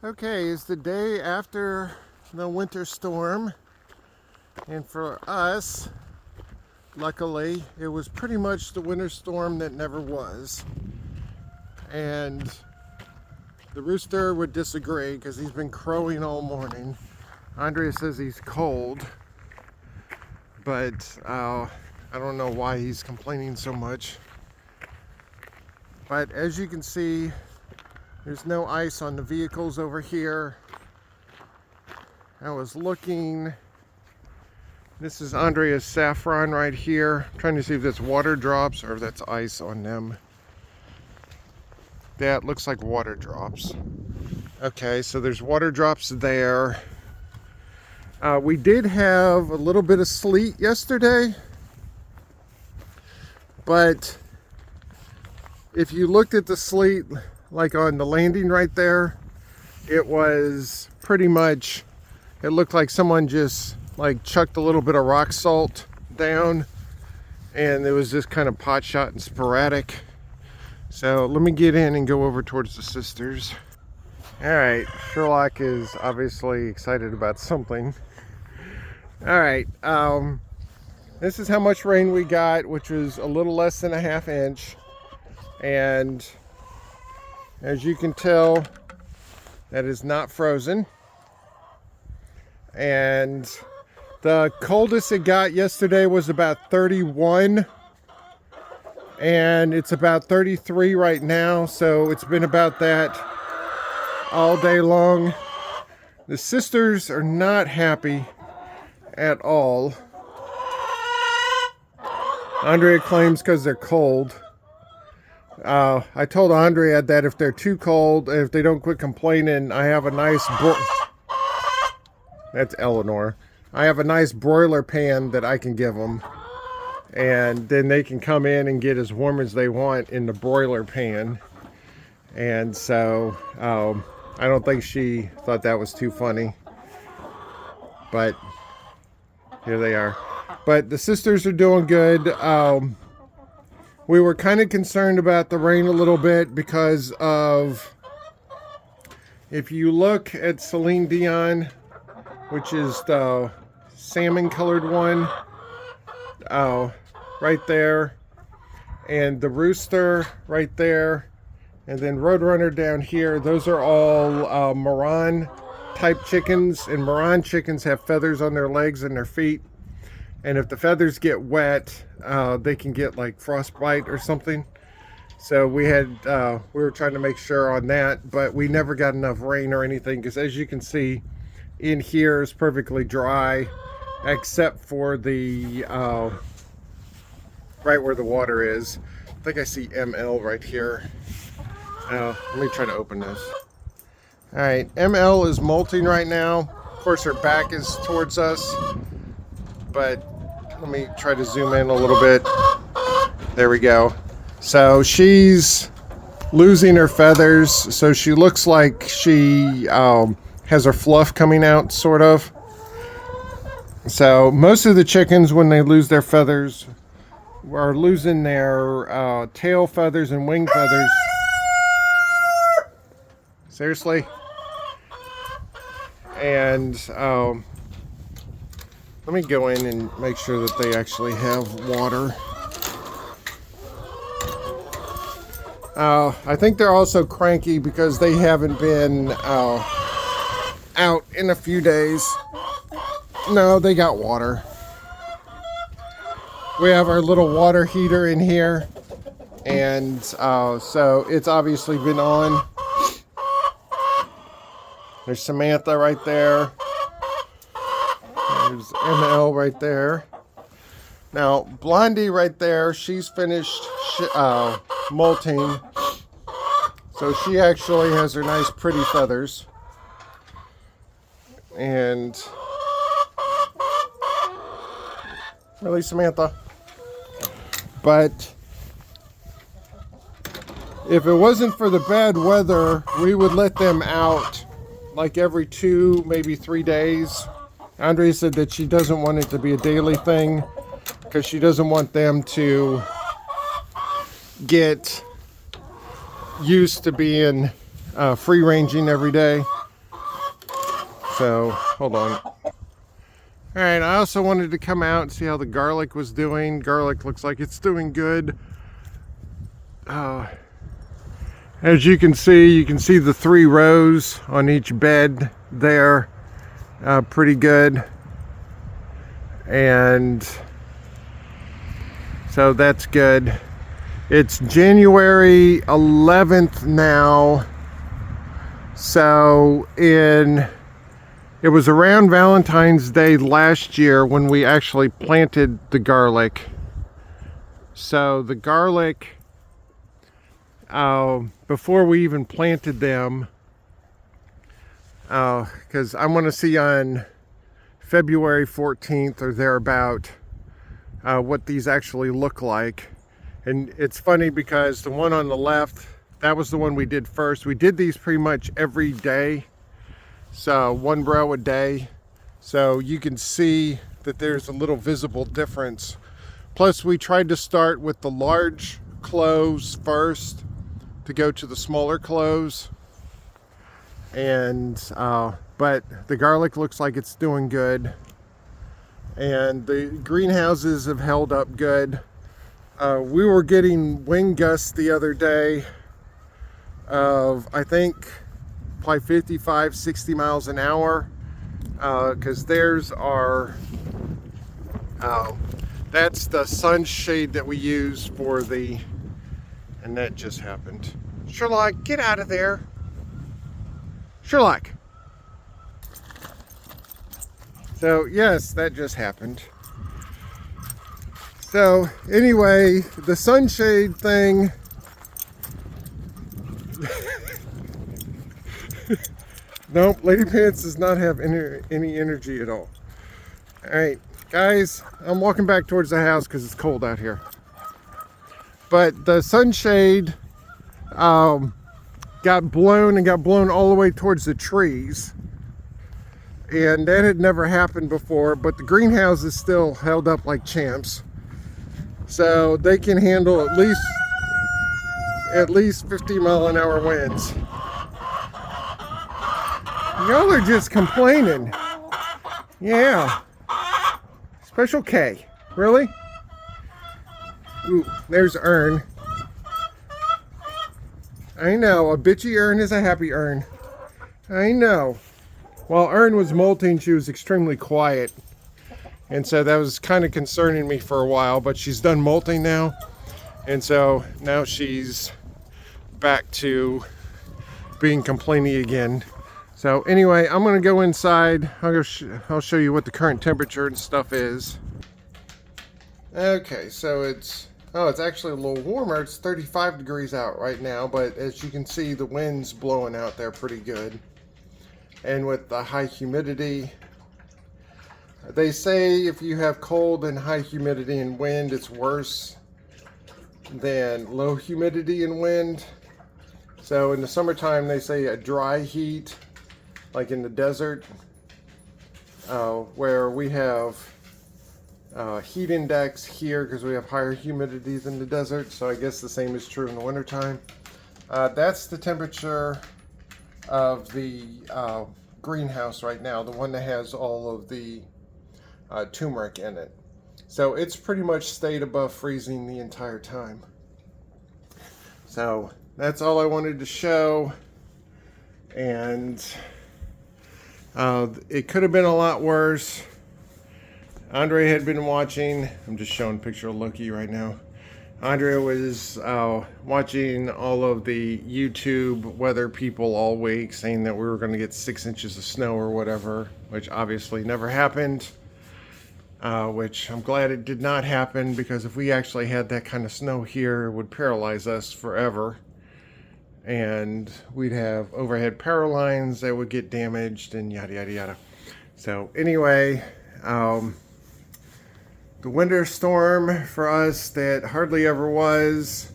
Okay, it's the day after the winter storm, and for us, luckily, it was pretty much the winter storm that never was. And the rooster would disagree because he's been crowing all morning. Andrea says he's cold, but I don't know why he's complaining so much. But as you can see, there's no ice on the vehicles over here. I was looking. This is Andrea's saffron right here. I'm trying to see if that's water drops or if that's ice on them. That looks like water drops. Okay, so there's water drops there. We did have a little bit of sleet yesterday, but if you looked at the sleet, like on the landing right there, it was pretty much, it looked like someone just like chucked a little bit of rock salt down, and it was just kind of pot shot and sporadic. So let me get in and go over towards the sisters. All right, Sherlock is obviously excited about something. All right, this is how much rain we got, which was a little less than a ½ inch. And as you can tell, that is not frozen. And the coldest it got yesterday was about 31. And it's about 33 right now. So it's been about that all day long. The sisters are not happy at all. Andrea claims because they're cold. I told Andrea that if they're too cold, if they don't quit complaining, I have a nice that's Eleanor. I have a nice broiler pan that I can give them, and then they can come in and get as warm as they want in the broiler pan. And so I don't think she thought that was too funny, but here they are. But the sisters are doing good. We were kind of concerned about the rain a little bit because of, if you look at Celine Dion, which is the salmon colored one, right there, and the rooster right there, and then Roadrunner down here, those are all Moran type chickens, and Moran chickens have feathers on their legs and their feet. And if the feathers get wet, they can get like frostbite or something. So we were trying to make sure on that, but we never got enough rain or anything, because as you can see, in here is perfectly dry, except for the right where the water is. I think I see ML right here. Let me try to open this. All right, ML is molting right now. Of course, her back is towards us, but let me try to zoom in a little bit. There we go. So she's losing her feathers, so she looks like she has her fluff coming out, sort of. So most of the chickens, when they lose their feathers, are losing their tail feathers and wing feathers. Seriously? And let me go in and make sure that they actually have water. I think they're also cranky because they haven't been out in a few days. No, they got water. We have our little water heater in here, and so it's obviously been on. There's Samantha right there. There's ML right there. Now, Blondie right there, she's finished molting. So she actually has her nice pretty feathers. And really, Samantha. But if it wasn't for the bad weather, we would let them out like every 2, maybe 3 days. Andrea said that she doesn't want it to be a daily thing because she doesn't want them to get used to being free ranging every day. So hold on. All right, I also wanted to come out and see how the garlic was doing. Garlic looks like it's doing good. As you can see the 3 rows on each bed there. Pretty good. And so that's good. It's January 11th now. So it was around Valentine's Day last year when we actually planted the garlic. So the garlic, before we even planted them, because I want to see on February 14th or thereabout what these actually look like. And it's funny because the one on the left, that was the one we did first. We did these pretty much every day, so 1 row a day. So you can see that there's a little visible difference. Plus we tried to start with the large cloves first to go to the smaller cloves. And but the garlic looks like it's doing good. And the greenhouses have held up good. We were getting wind gusts the other day of, I think, probably 55, 60 miles an hour. Because there's our, that's the sunshade that we use for the, and that just happened. Sherlock, get out of there. Sherlock. So yes, that just happened. So anyway, the sunshade thing, nope, Lady Pants does not have any energy at all. All right, guys, I'm walking back towards the house because it's cold out here. But the sunshade got blown all the way towards the trees. And that had never happened before, but the greenhouses still held up like champs. So they can handle at least 50-mile-an-hour winds. Y'all are just complaining. Yeah. Special K. Really? Ooh, there's Ern. I know, a bitchy Ern is a happy Ern. I know. While Ern was molting, she was extremely quiet. And so that was kind of concerning me for a while, but she's done molting now. And so now she's back to being complainy again. So anyway, I'm gonna go inside. I'll show you what the current temperature and stuff is. Okay, so it's actually a little warmer. It's 35 degrees out right now, but as you can see, the wind's blowing out there pretty good. And with the high humidity, they say if you have cold and high humidity and wind, it's worse than low humidity and wind. So in the summertime, they say a dry heat, like in the desert, where we have heat index here because we have higher humidity than the desert. So I guess the same is true in the wintertime. That's the temperature of the greenhouse right now, the one that has all of the turmeric in it. So it's pretty much stayed above freezing the entire time. So that's all I wanted to show. And it could have been a lot worse. Andre had been watching, I'm just showing a picture of Loki right now. Andrea was watching all of the YouTube weather people all week, saying that we were going to get 6 inches of snow or whatever, which obviously never happened. Which I'm glad it did not happen, because if we actually had that kind of snow here, it would paralyze us forever. And we'd have overhead power lines that would get damaged and yada yada yada. So anyway, the winter storm for us that hardly ever was,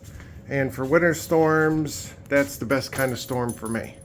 and for winter storms, that's the best kind of storm for me.